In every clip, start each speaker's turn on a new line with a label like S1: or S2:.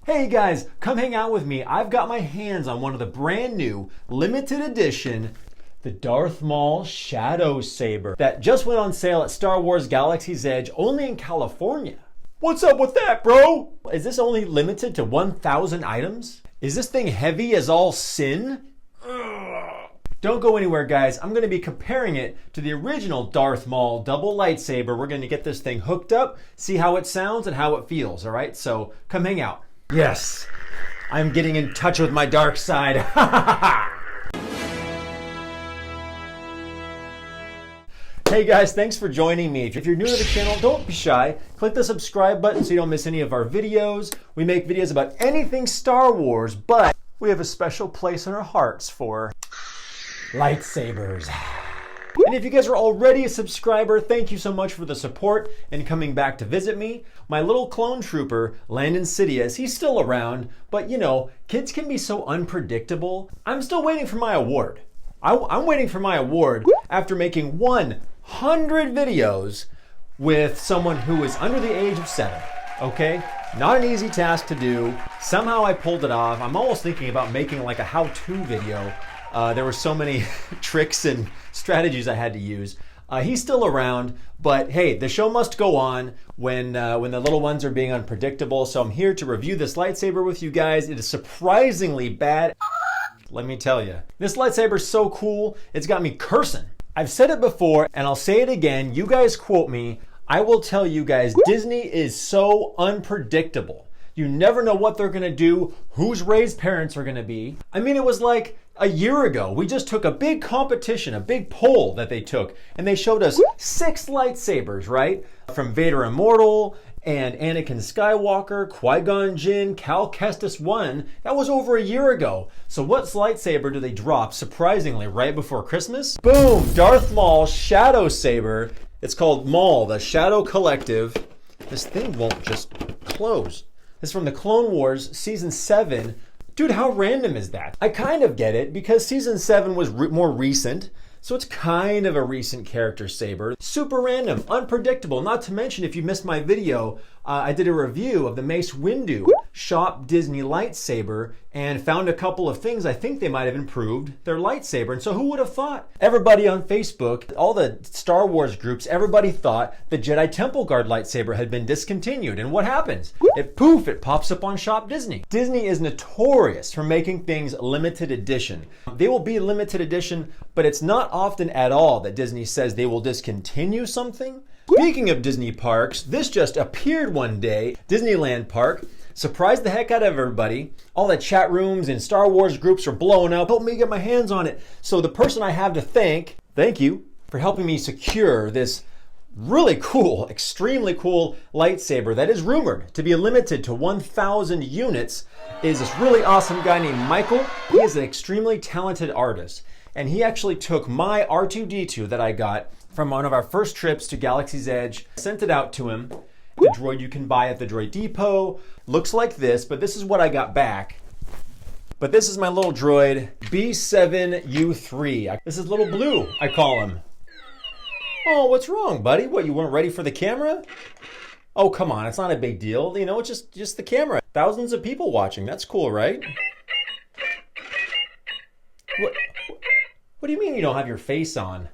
S1: Hey guys, come hang out with me. I've got my hands on one of the brand new limited edition, the Darth Maul Shadow Saber that just went on sale at Star Wars Galaxy's Edge only in California. What's up with that, bro? Is this only limited to 1,000 items? Is this thing heavy as all sin? Don't go anywhere, guys. I'm going to be comparing it to the original Darth Maul double lightsaber. We're going to get this thing hooked up, see how it sounds and how it feels, all right? So come hang out. Yes, I'm getting in touch with my dark side. Hey guys, thanks for joining me. If you're new to the channel, don't be shy. Click the subscribe button so you don't miss any of our videos. We make videos about anything Star Wars, but we have a special place in our hearts for lightsabers. And if you guys are already a subscriber, thank you so much for the support and coming back to visit me. My little clone trooper, Landon Sidious, he's still around, but you know, kids can be so unpredictable. I'm still waiting for my award. I'm waiting for my award after making 100 videos with someone who is under the age of 7, okay? Not an easy task to do. Somehow I pulled it off. I'm almost thinking about making like a how-to video. There were so many tricks and strategies I had to use. He's still around, but hey, the show must go on when the little ones are being unpredictable. So I'm here to review this lightsaber with you guys. It is surprisingly bad. Let me tell you, this lightsaber is so cool. It's got me cursing. I've said it before and I'll say it again. You guys quote me. I will tell you guys, Disney is so unpredictable. You never know what they're gonna do, whose Rey's parents are gonna be. I mean, it was like a year ago, we just took a big competition, a big poll that they took, and they showed us 6 lightsabers, right? From Vader Immortal, and Anakin Skywalker, Qui-Gon Jinn, Cal Kestis 1. That was over a year ago. So what lightsaber do they drop, surprisingly, right before Christmas? Boom! Darth Maul Shadow Saber. It's called Maul, the Shadow Collective. This thing won't just close. It's from the Clone Wars Season 7. Dude, how random is that? I kind of get it because Season 7 was more recent, so it's kind of a recent character saber. Super random, unpredictable. Not to mention, if you missed my video, I did a review of the Mace Windu Shop Disney lightsaber and found a couple of things I think they might have improved their lightsaber. And so who would have thought? Everybody on Facebook, all the Star Wars groups, everybody thought the Jedi Temple Guard lightsaber had been discontinued. And what happens? It pops up on Shop Disney. Disney is notorious for making things limited edition. They will be limited edition, but it's not often at all that Disney says they will discontinue something. Speaking of Disney parks, this just appeared one day. Disneyland Park surprised the heck out of everybody. All the chat rooms and Star Wars groups are blowing up. Help me get my hands on it. So the person I have to thank you for helping me secure this really cool, extremely cool lightsaber that is rumored to be limited to 1,000 units is this really awesome guy named Michael. He is an extremely talented artist. And he actually took my R2-D2 that I got from one of our first trips to Galaxy's Edge, sent it out to him. The droid you can buy at the Droid Depot. Looks like this, but this is what I got back. But this is my little droid, B7U3. This is little blue, I call him. Oh, what's wrong, buddy? What, you weren't ready for the camera? Oh, come on, it's not a big deal. You know, it's just the camera. Thousands of people watching. That's cool, right? What do you mean you don't have your face on?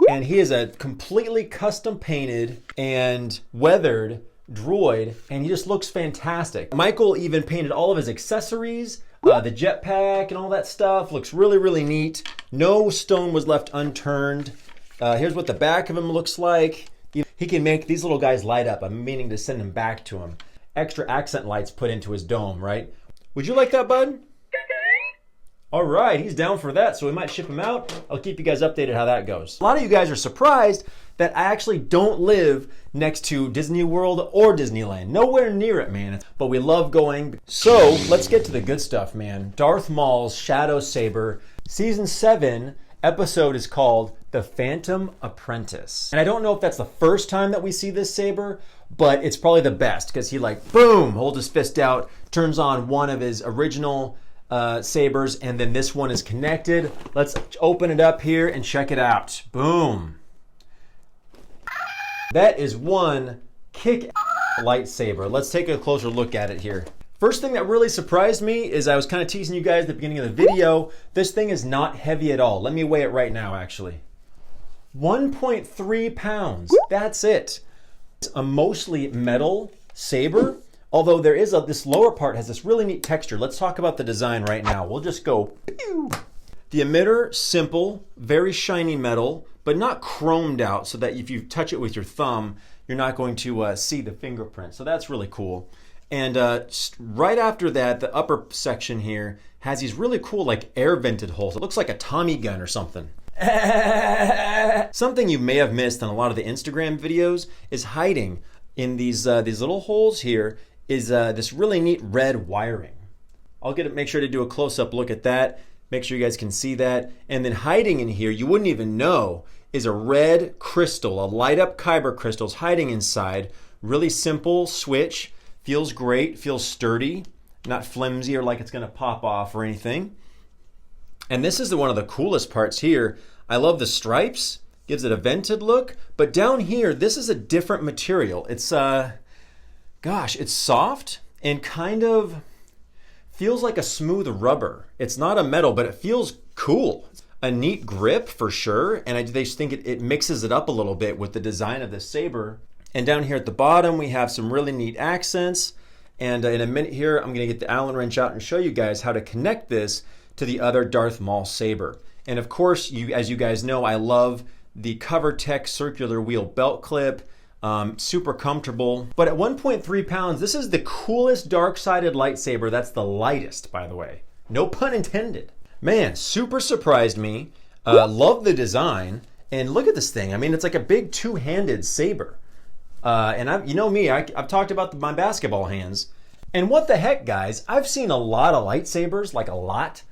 S1: And he is a completely custom painted and weathered droid, and he just looks fantastic. Michael even painted all of his accessories, the jetpack and all that stuff. Looks really, really neat. No stone was left unturned. Here's what the back of him looks like. He can make these little guys light up. I'm meaning to send them back to him. Extra accent lights put into his dome, right? Would you like that, bud? All right, he's down for that, so we might ship him out. I'll keep you guys updated how that goes. A lot of you guys are surprised that I actually don't live next to Disney World or Disneyland. Nowhere near it, man. But we love going. So let's get to the good stuff, man. Darth Maul's Shadow Saber, Season 7 episode is called The Phantom Apprentice. And I don't know if that's the first time that we see this saber, but it's probably the best because he like, boom, holds his fist out, turns on one of his original sabers, and then this one is connected. Let's open it up here and check it out. Boom. That is one kick lightsaber. Let's take a closer look at it here. First thing that really surprised me is I was kind of teasing you guys at the beginning of the video. This thing is not heavy at all. Let me weigh it right now, actually. 1.3 pounds. That's it. It's a mostly metal saber, although there is this lower part has this really neat texture. Let's talk about the design right now. We'll just go. Pew. The emitter, simple, very shiny metal, but not chromed out so that if you touch it with your thumb, you're not going to see the fingerprint. So that's really cool. And right after that, the upper section here has these really cool like air vented holes. It looks like a Tommy gun or something. Something you may have missed on a lot of the Instagram videos is hiding in these little holes here is this really neat red wiring. I'll make sure to do a close-up look at that. Make sure you guys can see that. And then hiding in here, you wouldn't even know, is a red crystal, a light up kyber crystals hiding inside. Really simple switch. Feels great, feels sturdy, not flimsy or like it's gonna pop off or anything. And this is one of the coolest parts here. I love the stripes, gives it a vented look, but down here, this is a different material. It's, it's soft and kind of feels like a smooth rubber. It's not a metal, but it feels cool. A neat grip for sure, and they just think it mixes it up a little bit with the design of the saber. And down here at the bottom, we have some really neat accents. And in a minute here, I'm gonna get the Allen wrench out and show you guys how to connect this to the other Darth Maul saber. And of course, as you guys know, I love the CoverTech circular wheel belt clip. Super comfortable. But at 1.3 pounds, this is the coolest dark-sided lightsaber. That's the lightest, by the way. No pun intended. Man, super surprised me. Love the design. And look at this thing. I mean, it's like a big two-handed saber. And you know me, I've talked about my basketball hands. And what the heck, guys? I've seen a lot of lightsabers, like a lot.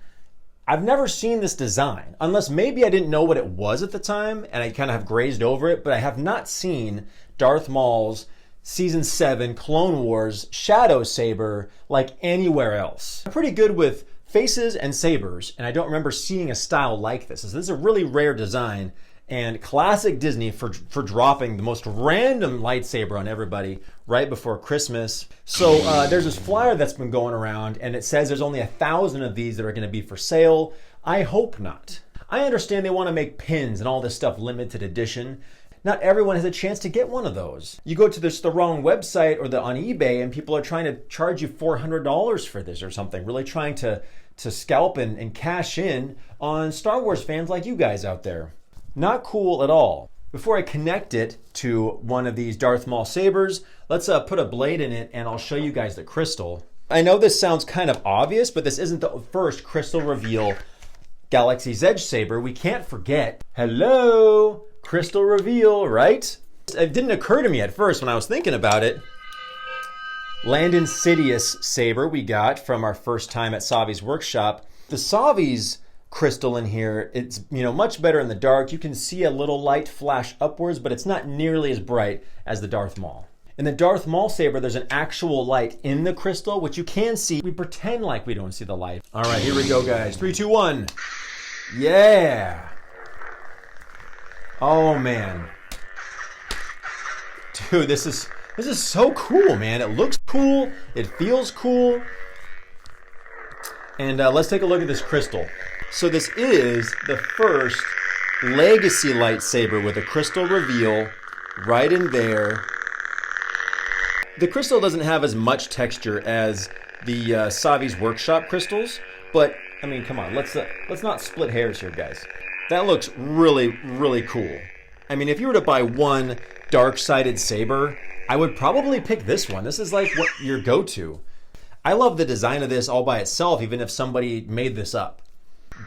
S1: I've never seen this design, unless maybe I didn't know what it was at the time and I kind of have grazed over it, but I have not seen Darth Maul's Season 7 Clone Wars Shadow Saber like anywhere else. I'm pretty good with faces and sabers, and I don't remember seeing a style like this. This is a really rare design. And classic Disney for dropping the most random lightsaber on everybody right before Christmas. So there's this flyer that's been going around and it says there's only 1,000 of these that are gonna be for sale. I hope not. I understand they wanna make pins and all this stuff limited edition. Not everyone has a chance to get one of those. You go to the wrong website or on eBay and people are trying to charge you $400 for this or something, really trying to scalp and cash in on Star Wars fans like you guys out there. Not cool at all. Before I connect it to one of these Darth Maul sabers, let's put a blade in it and I'll show you guys the crystal. I know this sounds kind of obvious, but this isn't the first crystal reveal Galaxy's Edge saber. We can't forget, hello, crystal reveal, right? It didn't occur to me at first when I was thinking about it. Land Insidious saber we got from our first time at Savi's workshop. The Savi's crystal in here, it's much better in the dark. You can see a little light flash upwards, but it's not nearly as bright as the Darth Maul. In the Darth Maul saber, there's an actual light in the crystal, which you can see. We pretend like we don't see the light. All right, here we go, guys. 3, 2, 1. Yeah. Oh man. Dude, this is so cool, man. It looks cool. It feels cool. And let's take a look at this crystal. So this is the first legacy lightsaber with a crystal reveal right in there. The crystal doesn't have as much texture as the Savi's workshop crystals, but I mean, come on, let's not split hairs here, guys. That looks really, really cool. I mean, if you were to buy one dark-sided saber, I would probably pick this one. This is like what your go-to. I love the design of this all by itself, even if somebody made this up.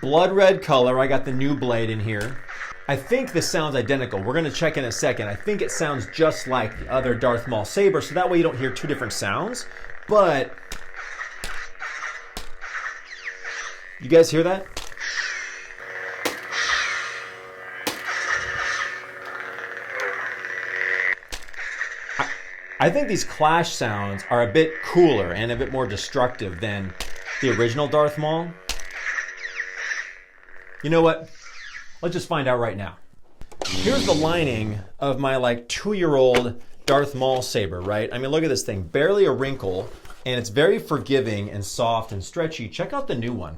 S1: Blood red color, I got the new blade in here. I think this sounds identical. We're gonna check in a second. I think it sounds just like the other Darth Maul saber, so that way you don't hear two different sounds. But, you guys hear that? I think these clash sounds are a bit cooler and a bit more destructive than the original Darth Maul. You know what? Let's just find out right now. Here's the lining of my like 2-year-old Darth Maul saber, right? I mean, look at this thing, barely a wrinkle. and it's very forgiving and soft and stretchy. Check out the new one.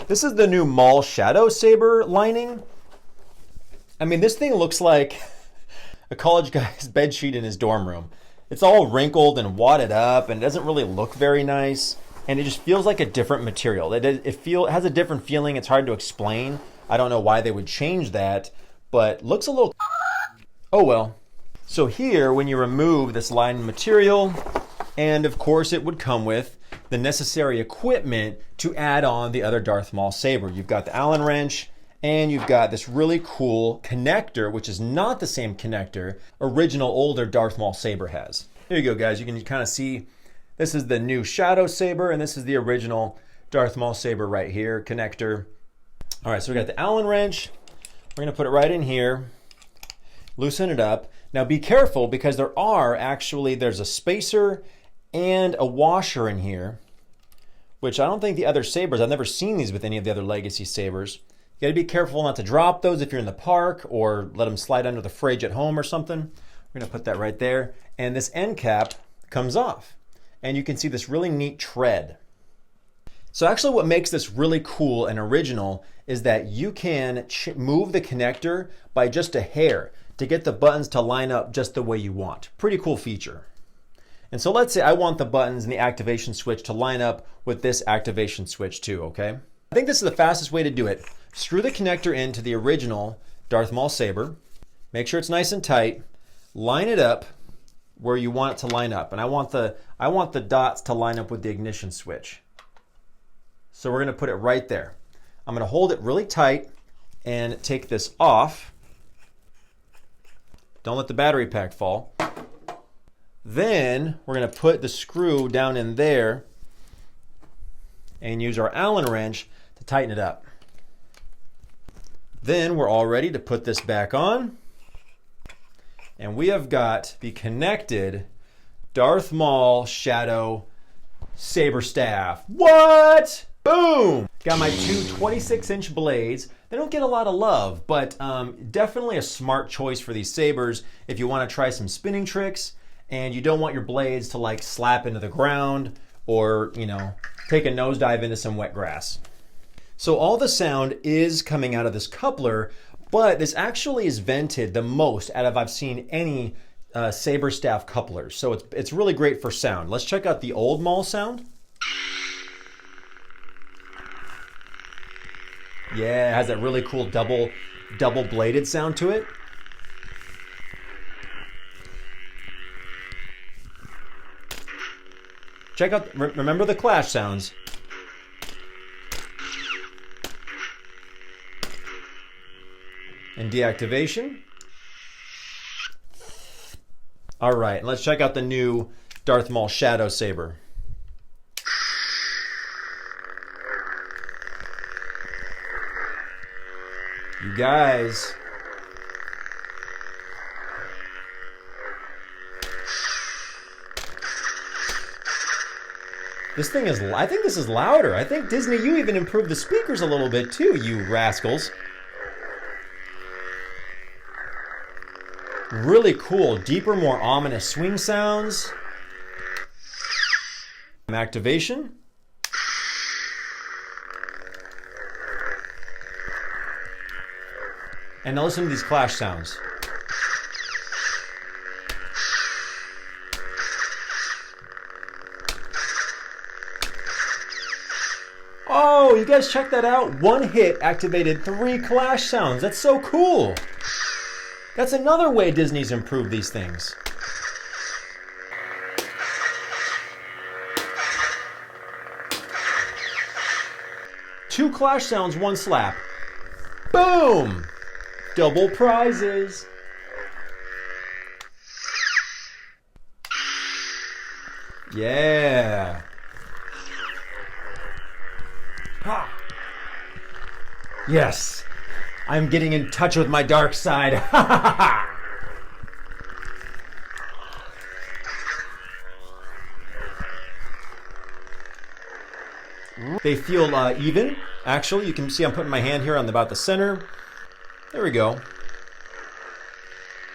S1: This is the new Maul Shadow Saber lining. I mean, this thing looks like a college guy's bed sheet in his dorm room. It's all wrinkled and wadded up, and it doesn't really look very nice. And it just feels like a different material. It has a different feeling. It's hard to explain. I don't know why they would change that, but looks a little... Oh well. So here, when you remove this lined material, and of course it would come with the necessary equipment to add on the other Darth Maul saber. You've got the Allen wrench, and you've got this really cool connector, which is not the same connector original older Darth Maul saber has. Here you go, guys. You can kind of see this is the new Shadow Saber, and this is the original Darth Maul saber right here, connector. All right, so we got the Allen wrench. We're gonna put it right in here, loosen it up. Now be careful, because there's a spacer and a washer in here, which I don't think the other sabers, I've never seen these with any of the other Legacy sabers. You gotta be careful not to drop those if you're in the park, or let them slide under the fridge at home or something. We're gonna put that right there. And this end cap comes off. And you can see this really neat tread. So actually what makes this really cool and original is that you can move the connector by just a hair to get the buttons to line up just the way you want. Pretty cool feature. And so let's say I want the buttons and the activation switch to line up with this activation switch too, okay? I think this is the fastest way to do it. Screw the connector into the original Darth Maul saber. Make sure it's nice and tight. Line it up where you want it to line up. And I want the dots to line up with the ignition switch. So we're gonna put it right there. I'm gonna hold it really tight and take this off. Don't let the battery pack fall. Then we're gonna put the screw down in there and use our Allen wrench to tighten it up. Then we're all ready to put this back on. And we have got the connected Darth Maul Shadow Saber-staff. What? Boom! Got my two 26-inch blades. They don't get a lot of love, but definitely a smart choice for these sabers if you want to try some spinning tricks and you don't want your blades to like slap into the ground or, you know, take a nosedive into some wet grass. So all the sound is coming out of this coupler, but this actually is vented the most out of I've seen any Saberstaff couplers. So it's really great for sound. Let's check out the old Maul sound. Yeah, it has that really cool double bladed sound to it. Check out, remember the clash sounds. And deactivation. All right, and let's check out the new Darth Maul Shadow Saber. You guys. This thing is, I think this is louder. I think Disney, you even improved the speakers a little bit too, you rascals. Really cool, deeper, more ominous swing sounds. Activation. And now listen to these clash sounds. Oh, you guys check that out? One hit activated 3 clash sounds. That's so cool. That's another way Disney's improved these things. Two clash sounds, 1 slap. Boom! Double prizes. Yeah. Ha. Yes. I'm getting in touch with my dark side. They feel even. Actually, you can see I'm putting my hand here on about the center. There we go.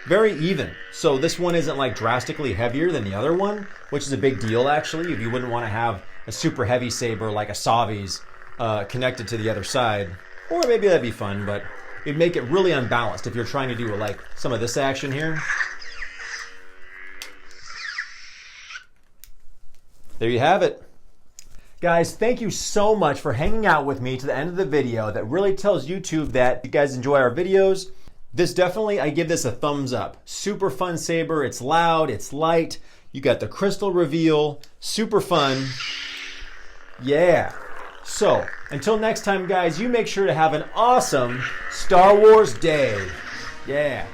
S1: Very even. So this one isn't like drastically heavier than the other one. which is a big deal actually. If you wouldn't want to have a super heavy saber like a Savi's connected to the other side, or maybe that'd be fun, but it'd make it really unbalanced if you're trying to do like some of this action here. There you have it. Guys, thank you so much for hanging out with me to the end of the video. That really tells YouTube that you guys enjoy our videos. This definitely, I give this a thumbs up. Super fun saber, it's loud, it's light. You got the crystal reveal, super fun. Yeah. So, until next time guys, you make sure to have an awesome Star Wars day. Yeah.